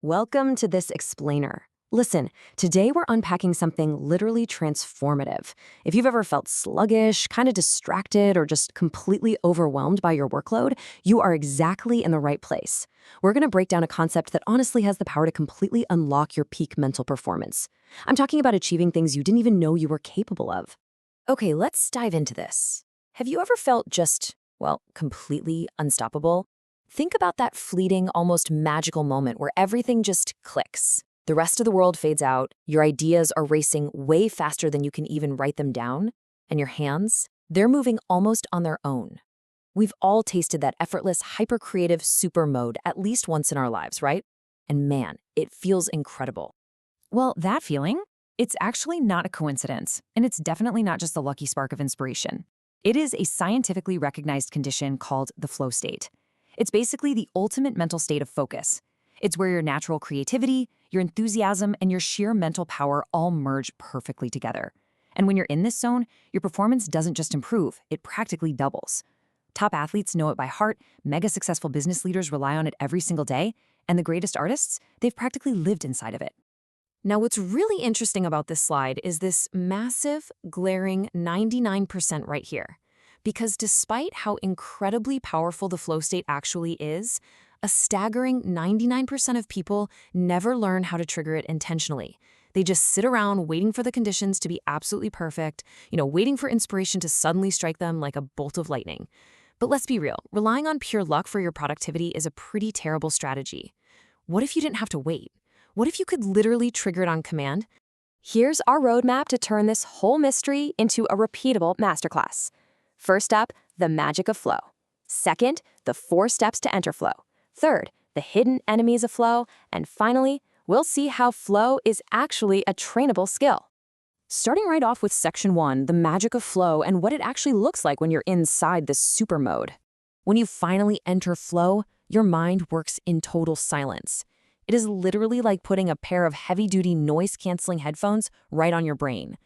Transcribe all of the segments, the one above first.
Welcome to this explainer. Listen, today we're unpacking something literally transformative. If you've ever felt sluggish, kind of distracted, or just completely overwhelmed by your workload, you are exactly in the right place. We're going to break down a concept that honestly has the power to completely unlock your peak mental performance. I'm talking about achieving things you didn't even know you were capable of. Okay, let's dive into this. Have you ever felt just, well, completely unstoppable? Think about that fleeting, almost magical moment where everything just clicks. The rest of the world fades out, your ideas are racing way faster than you can even write them down, and your hands, they're moving almost on their own. We've all tasted that effortless, hyper-creative super mode at least once in our lives, right? And man, it feels incredible. Well, that feeling, it's actually not a coincidence, and it's definitely not just a lucky spark of inspiration. It is a scientifically recognized condition called the flow state. It's basically the ultimate mental state of focus. It's where your natural creativity, your enthusiasm, and your sheer mental power all merge perfectly together. And when you're in this zone, your performance doesn't just improve, it practically doubles. Top athletes know it by heart, mega successful business leaders rely on it every single day, and the greatest artists, they've practically lived inside of it. Now, what's really interesting about this slide is this massive, glaring 99% right here. Because despite how incredibly powerful the flow state actually is, a staggering 99% of people never learn how to trigger it intentionally. They just sit around waiting for the conditions to be absolutely perfect, waiting for inspiration to suddenly strike them like a bolt of lightning. But let's be real, relying on pure luck for your productivity is a pretty terrible strategy. What if you didn't have to wait? What if you could literally trigger it on command? Here's our roadmap to turn this whole mystery into a repeatable masterclass. First up, the magic of flow. Second, the 4 steps to enter flow. Third, the hidden enemies of flow. And finally, we'll see how flow is actually a trainable skill. Starting right off with section 1, the magic of flow and what it actually looks like when you're inside this super mode. When you finally enter flow, your mind works in total silence. It is literally like putting a pair of heavy-duty noise-canceling headphones right on your brain.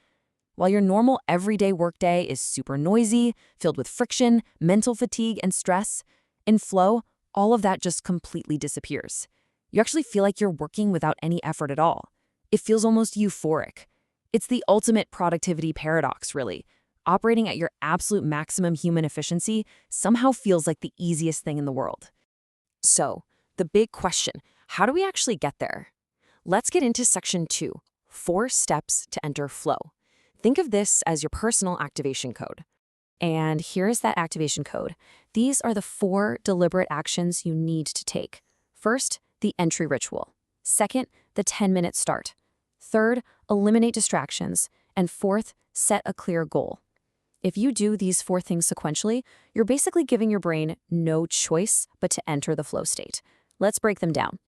While your normal everyday workday is super noisy, filled with friction, mental fatigue, and stress, in flow, all of that just completely disappears. You actually feel like you're working without any effort at all. It feels almost euphoric. It's the ultimate productivity paradox, really. Operating at your absolute maximum human efficiency somehow feels like the easiest thing in the world. So, the big question, how do we actually get there? Let's get into section 2, 4 steps to enter flow. Think of this as your personal activation code. And here's that activation code. These are the 4 deliberate actions you need to take. First, the entry ritual. Second, the 10-minute start. Third, eliminate distractions. And fourth, set a clear goal. If you do these 4 things sequentially, you're basically giving your brain no choice but to enter the flow state. Let's break them down.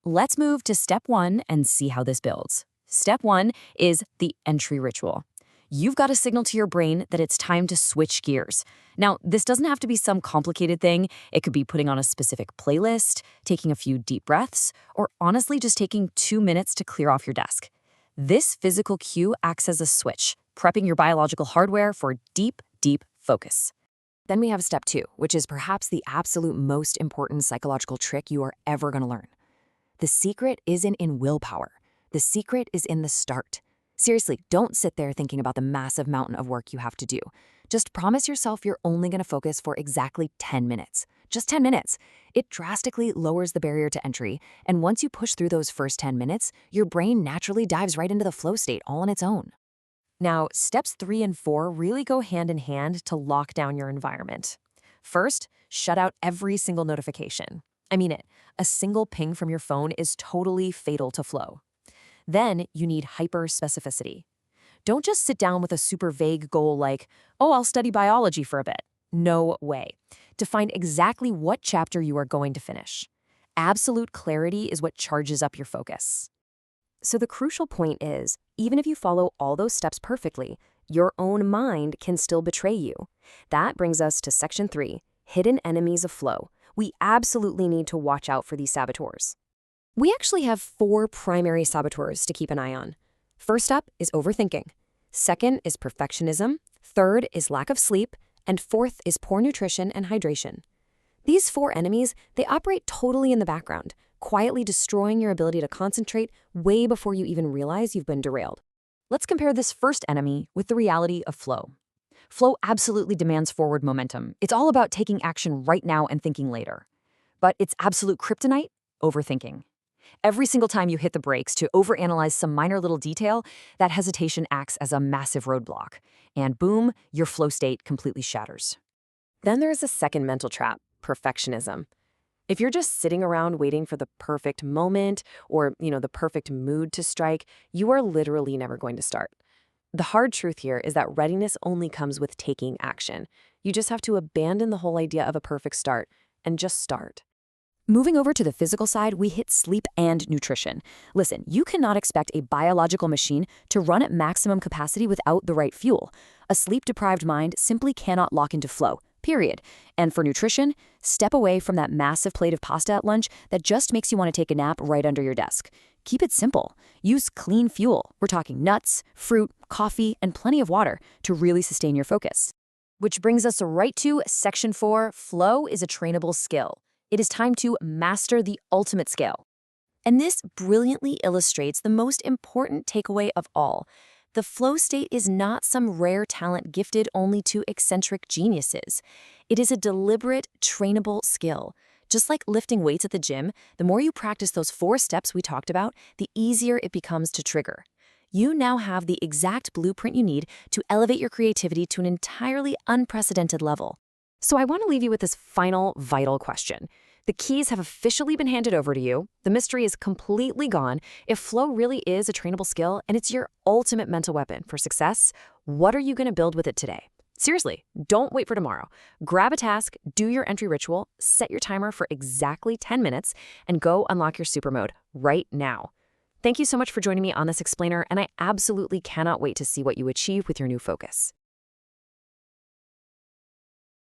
Let's move to step 1 and see how this builds. Step 1 is the entry ritual. You've got to signal to your brain that it's time to switch gears. Now, this doesn't have to be some complicated thing. It could be putting on a specific playlist, taking a few deep breaths, or honestly just taking 2 minutes to clear off your desk. This physical cue acts as a switch, prepping your biological hardware for deep, deep focus. Then we have step 2, which is perhaps the absolute most important psychological trick you are ever going to learn. The secret isn't in willpower. The secret is in the start. Seriously, don't sit there thinking about the massive mountain of work you have to do. Just promise yourself you're only going to focus for exactly 10 minutes. Just 10 minutes. It drastically lowers the barrier to entry, and once you push through those first 10 minutes, your brain naturally dives right into the flow state all on its own. Now, steps 3 and 4 really go hand in hand to lock down your environment. First, shut out every single notification. I mean it. A single ping from your phone is totally fatal to flow. Then you need hyper-specificity. Don't just sit down with a super vague goal like, oh, I'll study biology for a bit. No way. Define exactly what chapter you are going to finish. Absolute clarity is what charges up your focus. So the crucial point is, even if you follow all those steps perfectly, your own mind can still betray you. That brings us to section 3, hidden enemies of flow. We absolutely need to watch out for these saboteurs. We actually have 4 primary saboteurs to keep an eye on. First up is overthinking. Second is perfectionism. Third is lack of sleep. And fourth is poor nutrition and hydration. These 4 enemies, they operate totally in the background, quietly destroying your ability to concentrate way before you even realize you've been derailed. Let's compare this first enemy with the reality of flow. Flow absolutely demands forward momentum. It's all about taking action right now and thinking later. But its absolute kryptonite? Overthinking. Every single time you hit the brakes to overanalyze some minor little detail, that hesitation acts as a massive roadblock. And boom, your flow state completely shatters. Then there's a second mental trap, perfectionism. If you're just sitting around waiting for the perfect moment or, the perfect mood to strike, you are literally never going to start. The hard truth here is that readiness only comes with taking action. You just have to abandon the whole idea of a perfect start and just start. Moving over to the physical side, we hit sleep and nutrition. Listen, you cannot expect a biological machine to run at maximum capacity without the right fuel. A sleep-deprived mind simply cannot lock into flow, period. And for nutrition, step away from that massive plate of pasta at lunch that just makes you want to take a nap right under your desk. Keep it simple. Use clean fuel. We're talking nuts, fruit, coffee, and plenty of water to really sustain your focus. Which brings us right to Section 4, flow is a trainable skill. It is time to master the ultimate skill. And this brilliantly illustrates the most important takeaway of all. The flow state is not some rare talent gifted only to eccentric geniuses. It is a deliberate, trainable skill. Just like lifting weights at the gym, the more you practice those 4 steps we talked about, the easier it becomes to trigger. You now have the exact blueprint you need to elevate your creativity to an entirely unprecedented level. So I want to leave you with this final, vital question. The keys have officially been handed over to you. The mystery is completely gone. If flow really is a trainable skill and it's your ultimate mental weapon for success, what are you going to build with it today? Seriously, don't wait for tomorrow. Grab a task, do your entry ritual, set your timer for exactly 10 minutes, and go unlock your super mode right now. Thank you so much for joining me on this explainer, and I absolutely cannot wait to see what you achieve with your new focus.